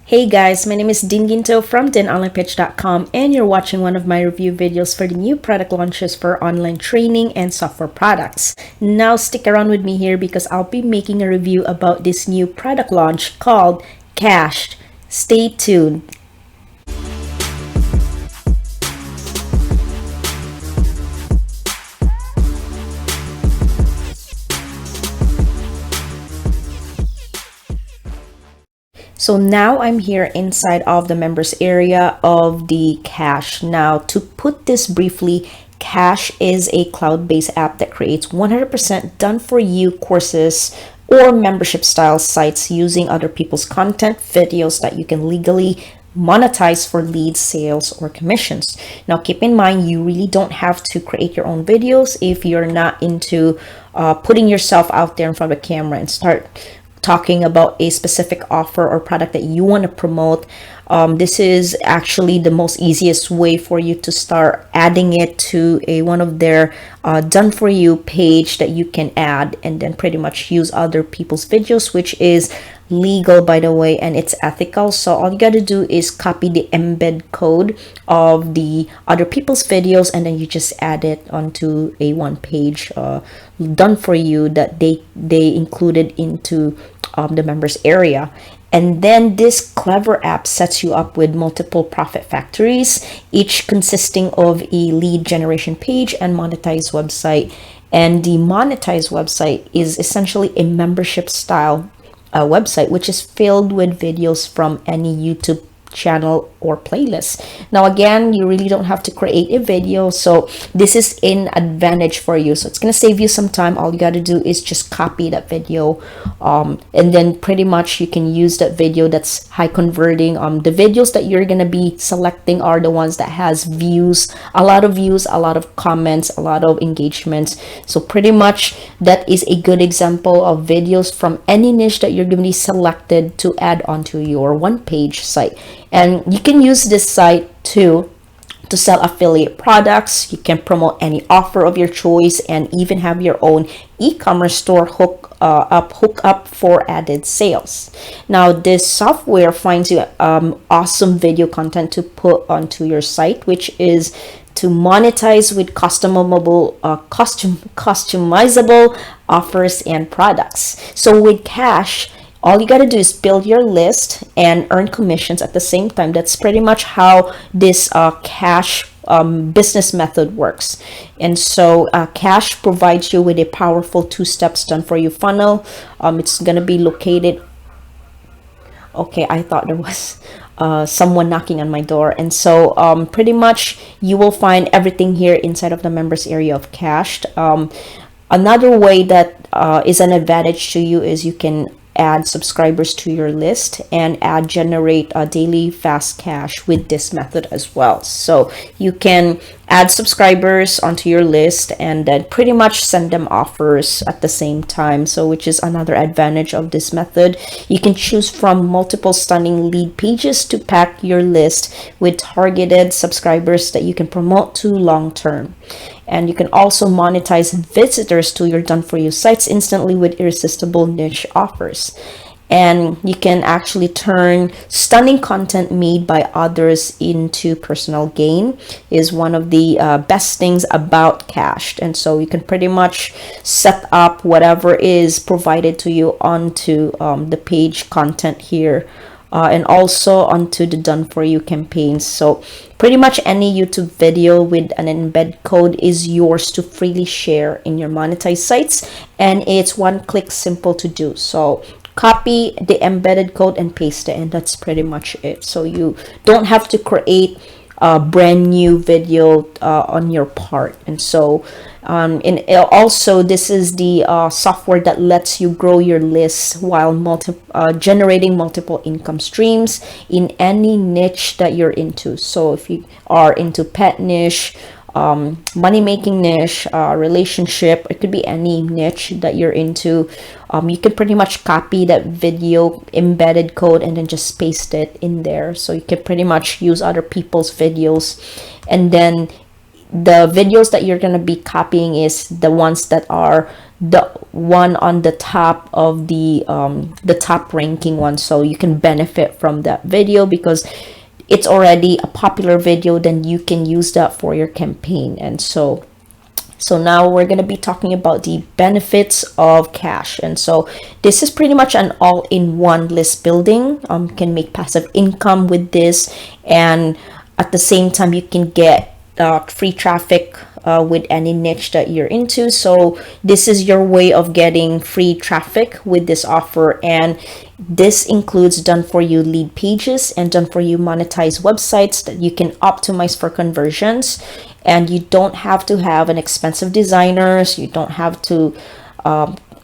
Hey guys, my name is Din Ginto from dinonlinepitch.com and you're watching one of my review videos for the new product launches for online training and software products. Now stick around with me here because I'll be making a review about this new product launch called Cached. Stay tuned. So now I'm here inside of the members area of the Cache. Now to put this briefly, Cache is a cloud-based app that creates 100% done-for-you courses or membership style sites using other people's content, videos that you can legally monetize for leads, sales, or commissions. Now keep in mind, you really don't have to create your own videos if you're not into putting yourself out there in front of a camera and start talking about a specific offer or product that you want to promote. This is actually the most easiest way for you to start adding it to one of their done for you page that you can add and then pretty much use other people's videos, which is legal, by the way, and it's ethical. So all you got to do is copy the embed code of the other people's videos and then you just add it onto a one page done for you that they included into the members area. And then this clever app sets you up with multiple profit factories, each consisting of a lead generation page and monetized website. And the monetized website is essentially a membership style website, which is filled with videos from any YouTube channel or playlist. Now again, you really don't have to create a video, so this is an advantage for you. So it's going to save you some time. All you got to do is just copy that video and then pretty much you can use that video that's high converting. The videos that you're going to be selecting are the ones that has views, a lot of comments, a lot of engagements. So pretty much that is a good example of videos from any niche that you're going to be selected to add onto your one page site. And you can use this site to sell affiliate products. You can promote any offer of your choice and even have your own e-commerce store hook up for added sales. Now this software finds you awesome video content to put onto your site, which is to monetize with customizable offers and products. So with Cache, all you got to do is build your list and earn commissions at the same time. That's pretty much how this Cache business method works. And so Cache provides you with a powerful 2 steps done for you funnel. It's going to be located. Okay, I thought there was someone knocking on my door. And so pretty much you will find everything here inside of the members area of Cached. Another way that is an advantage to you is you can add subscribers to your list and generate a daily fast cash with this method as well. So you can add subscribers onto your list and then pretty much send them offers at the same time. So which is another advantage of this method. You can choose from multiple stunning lead pages to pack your list with targeted subscribers that you can promote to long term. And you can also monetize visitors to your done for you sites instantly with irresistible niche offers. And you can actually turn stunning content made by others into personal gain is one of the best things about Cached. And so you can pretty much set up whatever is provided to you onto the page content here. And also onto the done for you campaigns. So pretty much any YouTube video with an embed code is yours to freely share in your monetized sites, and it's one click simple to do. So copy the embedded code and paste it, and that's pretty much it. So you don't have to create a brand new video on your part. And so and also this is the software that lets you grow your list while generating multiple income streams in any niche that you're into. So if you are into pet niche, money making niche, relationship, it could be any niche that you're into, you can pretty much copy that video embedded code and then just paste it in there. So you can pretty much use other people's videos, and then the videos that you're going to be copying is the ones that are the one on the top of the top ranking one, so you can benefit from that video because it's already a popular video, then you can use that for your campaign. And so now we're going to be talking about the benefits of cash. And so this is pretty much an all-in-one list building. Can make passive income with this, and at the same time you can get free traffic with any niche that you're into. So this is your way of getting free traffic with this offer, and this includes done for you lead pages and done for you monetized websites that you can optimize for conversions. And you don't have to have an expensive designers. You don't have to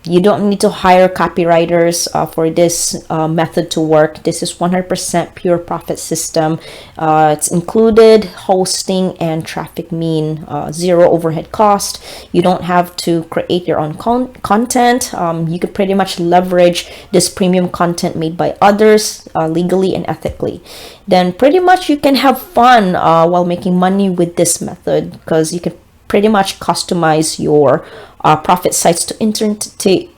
you don't need to hire copywriters for this method to work. This is 100% pure profit system. It's included hosting and traffic mean, zero overhead cost. You don't have to create your own content. You could pretty much leverage this premium content made by others legally and ethically. Then pretty much you can have fun while making money with this method, because you can pretty much customize your profit sites to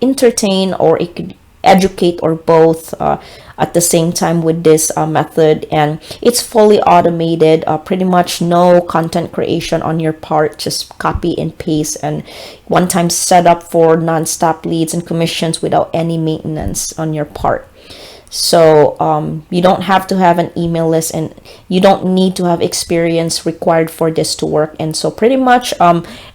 entertain, or it could educate, or both at the same time with this method. And it's fully automated, pretty much no content creation on your part, just copy and paste, and one-time setup for non-stop leads and commissions without any maintenance on your part. So you don't have to have an email list, and you don't need to have experience required for this to work. And so pretty much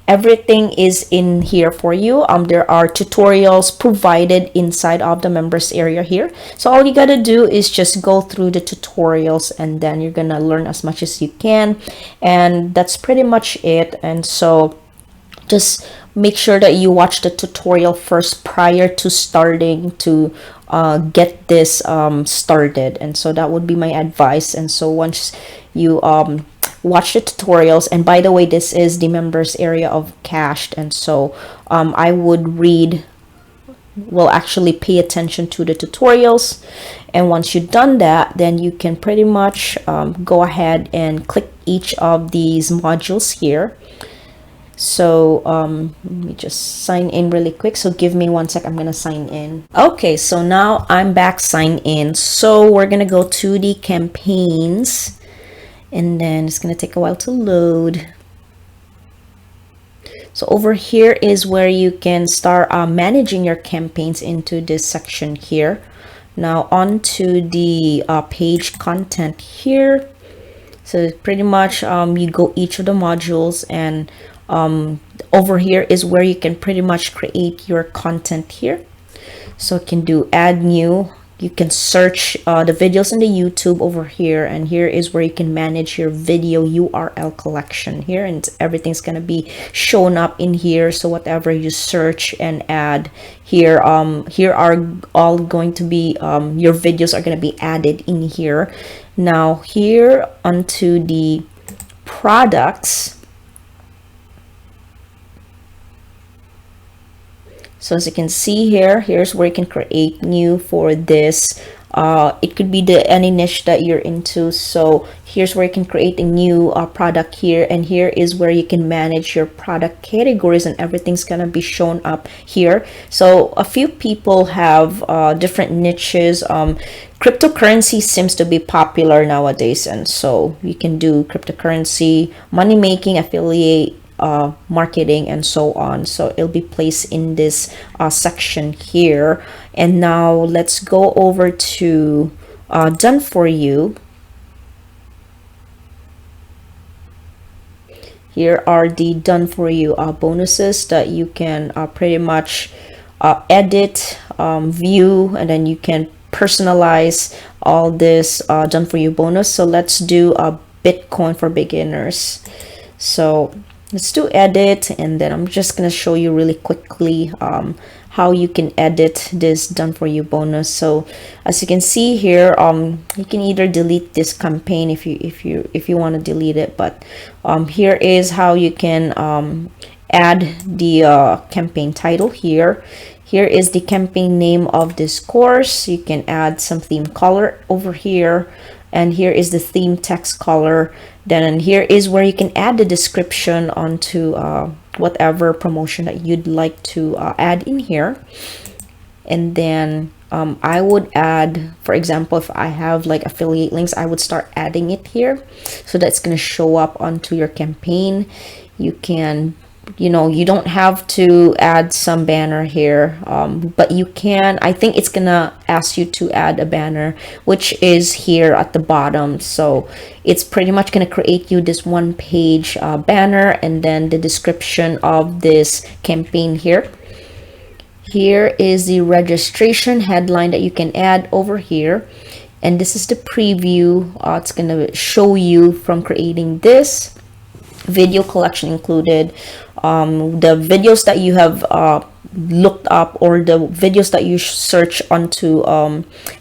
everything is in here for you. There are tutorials provided inside of the members area here. So all you gotta do is just go through the tutorials, and then you're gonna learn as much as you can, and that's pretty much it. And so just make sure that you watch the tutorial first prior to starting to get this started. And so that would be my advice. And so once you watch the tutorials, and by the way, this is the members area of Cashed, and so I would actually pay attention to the tutorials. And once you've done that, then you can pretty much go ahead and click each of these modules here. So let me just sign in really quick. So give me 1 sec, I'm gonna sign in. Okay, so now I'm back signed in. So we're gonna go to the campaigns, and then it's gonna take a while to load. So over here is where you can start managing your campaigns into this section here. Now onto the page content here. So pretty much you go each of the modules, and over here is where you can pretty much create your content here. So you can do add new, you can search the videos in the YouTube over here, and here is where you can manage your video URL collection here, and everything's going to be shown up in here. So whatever you search and add here, here are all going to be your videos are going to be added in here. Now here onto the products. So as you can see here, here's where you can create new for this. It could be any niche that you're into. So here's where you can create a new product here, and here is where you can manage your product categories, and everything's gonna be shown up here. So a few people have different niches. Cryptocurrency seems to be popular nowadays, and so you can do cryptocurrency, money making, affiliate, marketing, and so on. So it'll be placed in this section here. And now let's go over to done for you. Here are the done for you bonuses that you can pretty much edit, view, and then you can personalize all this done for you bonus. So let's do a Bitcoin for beginners. So let's do edit, and then I'm just going to show you really quickly how you can edit this done for you bonus. So as you can see here, you can either delete this campaign if you want to delete it, but here is how you can add the campaign title here. Here is the campaign name of this course. You can add some theme color over here, and here is the theme text color. Then here is where you can add the description onto whatever promotion that you'd like to add in here. And then I would add, for example, if I have like affiliate links, I would start adding it here, so that's going to show up onto your campaign. You can, you don't have to add some banner here, but you can. I think it's gonna ask you to add a banner, which is here at the bottom. So it's pretty much gonna create you this one page banner, and then the description of this campaign here. Here is the registration headline that you can add over here, and this is the preview. It's gonna show you from creating this video collection included, the videos that you have looked up, or the videos that you search onto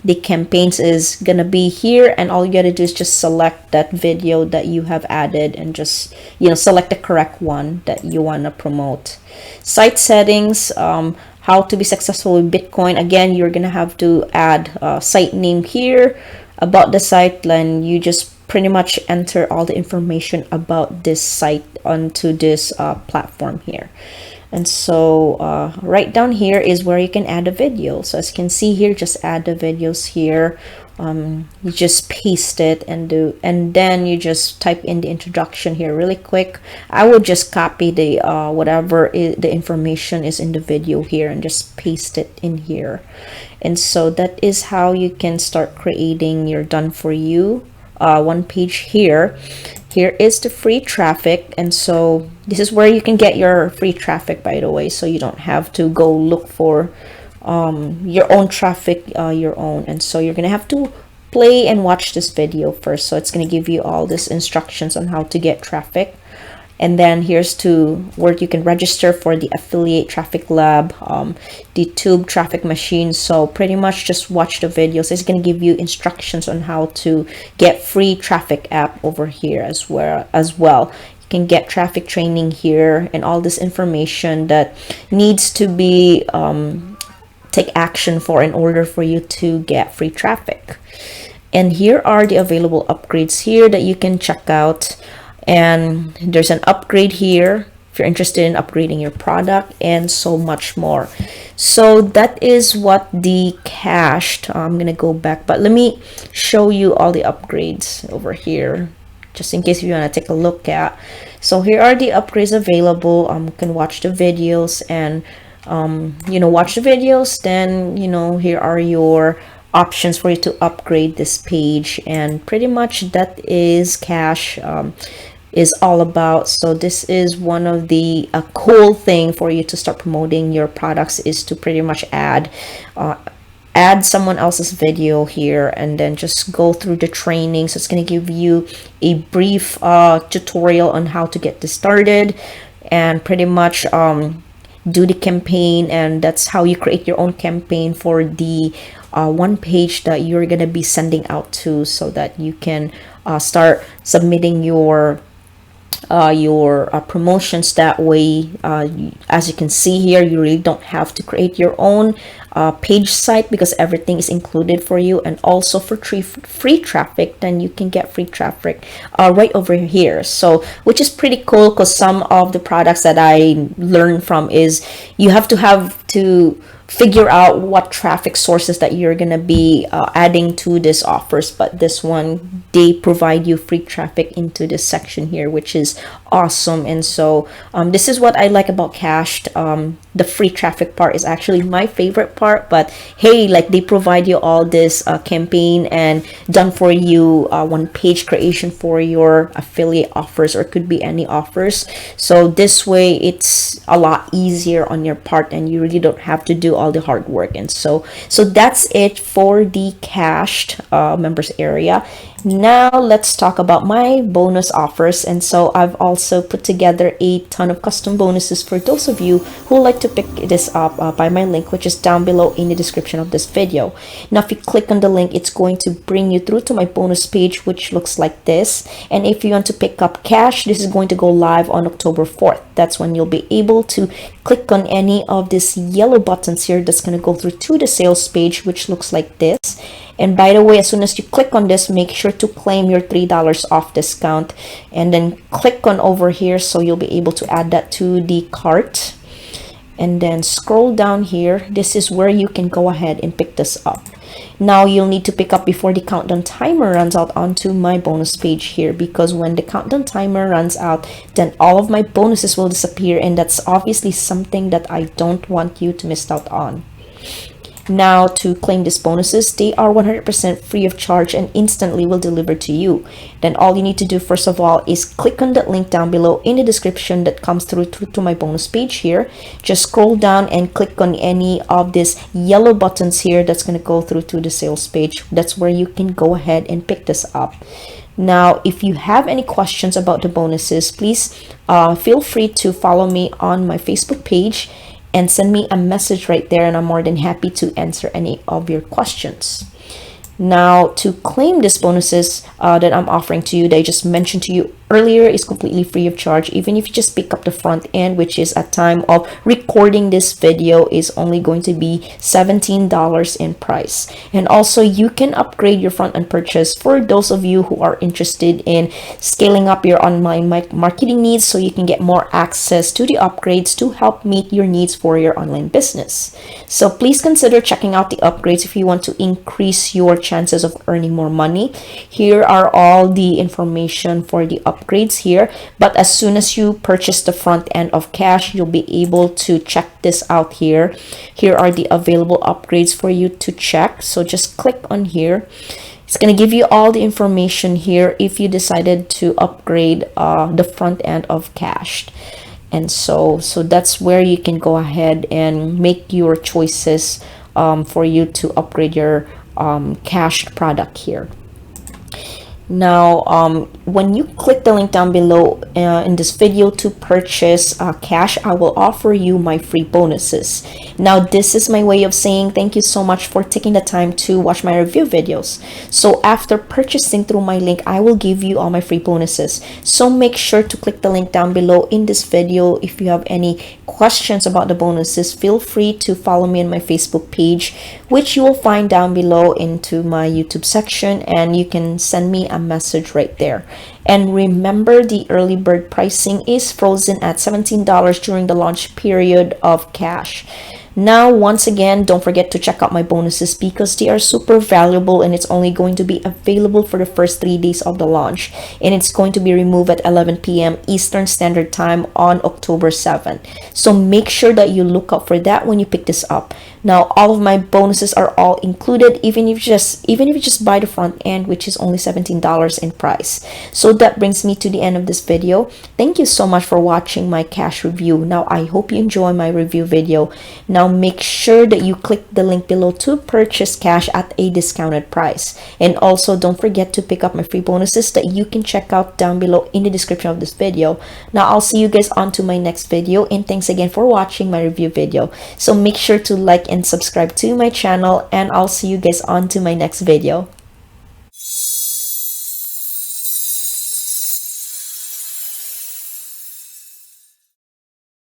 the campaigns is gonna be here, and all you gotta do is just select that video that you have added and just select the correct one that you want to promote. Site settings, how to be successful with Bitcoin. Again, you're gonna have to add site name here. About the site, then you just pretty much enter all the information about this site onto this platform here. And so right down here is where you can add a video. So as you can see here, just add the videos here. You just paste it and then you just type in the introduction here really quick. I would just copy the whatever the information is in the video here and just paste it in here. And so that is how you can start creating your done for you one page here. Here is the free traffic, and so this is where you can get your free traffic, by the way, so you don't have to go look for your own traffic your own. And so you're gonna have to play and watch this video first. So it's gonna give you all these instructions on how to get traffic. And then here's to where you can register for the affiliate traffic lab, the tube traffic machine. So pretty much just watch the videos. It's going to give you instructions on how to get free traffic app over here as well. You can get traffic training here and all this information that needs to be take action for in order for you to get free traffic. And here are the available upgrades here that you can check out. And there's an upgrade here if you're interested in upgrading your product, and so much more. So that is what the cached. I'm gonna go back, but let me show you all the upgrades over here, just in case you want to take a look at. So here are the upgrades available. You can watch the videos and watch the videos. Then here are your options for you to upgrade this page, and pretty much that is cash is all about. So this is one of the cool thing for you to start promoting your products, is to pretty much add someone else's video here and then just go through the training. So it's going to give you a brief tutorial on how to get this started and pretty much do the campaign, and that's how you create your own campaign for the one page that you're going to be sending out to, so that you can start submitting your promotions that way. As you can see here, you really don't have to create your own page site because everything is included for you. And also for free traffic, then you can get free traffic right over here. So which is pretty cool, because some of the products that I learned from is you have to figure out what traffic sources that you're gonna be adding to this offers, but this one, they provide you free traffic into this section here, which is awesome. And so this is what I like about cached. The free traffic part is actually my favorite part, but hey, like they provide you all this campaign and done for you one page creation for your affiliate offers, or it could be any offers. So this way it's a lot easier on your part, and you really don't have to do all the hard work. And so that's it for the cached members area. Now let's talk about my bonus offers. And so I've also put together a ton of custom bonuses for those of you who like to pick this up by my link, which is down below in the description of this video. Now if you click on the link, it's going to bring you through to my bonus page, which looks like this. And if you want to pick up cash, this is going to go live on October 4th. That's when you'll be able to click on any of these yellow buttons here that's going to go through to the sales page, which looks like this. And by the way, as soon as you click on this, make sure to claim your $3 off discount, and then click on over here so you'll be able to add that to the cart. and then scroll down here. This is where you can go ahead and pick this up. Now you'll need to pick up before the countdown timer runs out onto my bonus page here, because when the countdown timer runs out, then all of my bonuses will disappear, and that's obviously something that I don't want you to miss out on. Now, to claim these bonuses, they are 100% free of charge and instantly will deliver to you. Then all you need to do first of all is click on that link down below in the description that comes through to my bonus page here. Just scroll down and click on any of these yellow buttons here that's going to go through to the sales page. That's where you can go ahead and pick this up. Now, if you have any questions about the bonuses, please feel free to follow me on my Facebook page and send me a message right there, and I'm more than happy to answer any of your questions. Now, to claim these bonuses that I'm offering to you, that I just mentioned to you earlier, is completely free of charge. Even if you just pick up the front end, which is at time of recording this video is only going to be $17 in price. And also you can upgrade your front end purchase for those of you who are interested in scaling up your online marketing needs, so you can get more access to the upgrades to help meet your needs for your online business. So please consider checking out the upgrades if you want to increase your chances of earning more money. Here are all the information for the upgrades here, but as soon as you purchase the front end of cash, you'll be able to check this out here. Here are the available upgrades for you to check, so just click on here. It's going to give you all the information here if you decided to upgrade the front end of cash. And so that's where you can go ahead and make your choices for you to upgrade your cached product here. Now, when you click the link down below in this video to purchase cash, I will offer you my free bonuses. Now, this is my way of saying thank you so much for taking the time to watch my review videos. So after purchasing through my link, I will give you all my free bonuses. So make sure to click the link down below in this video. If you have any questions about the bonuses, feel free to follow me on my Facebook page, which you will find down below into my YouTube section, and you can send me a message right there. And remember, the early bird pricing is frozen at $17 during the launch period of cash. Now, once again, don't forget to check out my bonuses because they are super valuable, and it's only going to be available for the first 3 days of the launch, and it's going to be removed at 11 p.m. Eastern Standard Time on October 7th. So make sure that you look out for that when you pick this up. Now, all of my bonuses are all included, even if you just buy the front end, which is only $17 in price. So that brings me to the end of this video. Thank you so much for watching my cash review. Now, I hope you enjoy my review video. Now, make sure that you click the link below to purchase cash at a discounted price. And also, don't forget to pick up my free bonuses that you can check out down below in the description of this video. Now, I'll see you guys on to my next video, and thanks again for watching my review video. So make sure to like and subscribe to my channel, and I'll see you guys on to my next video.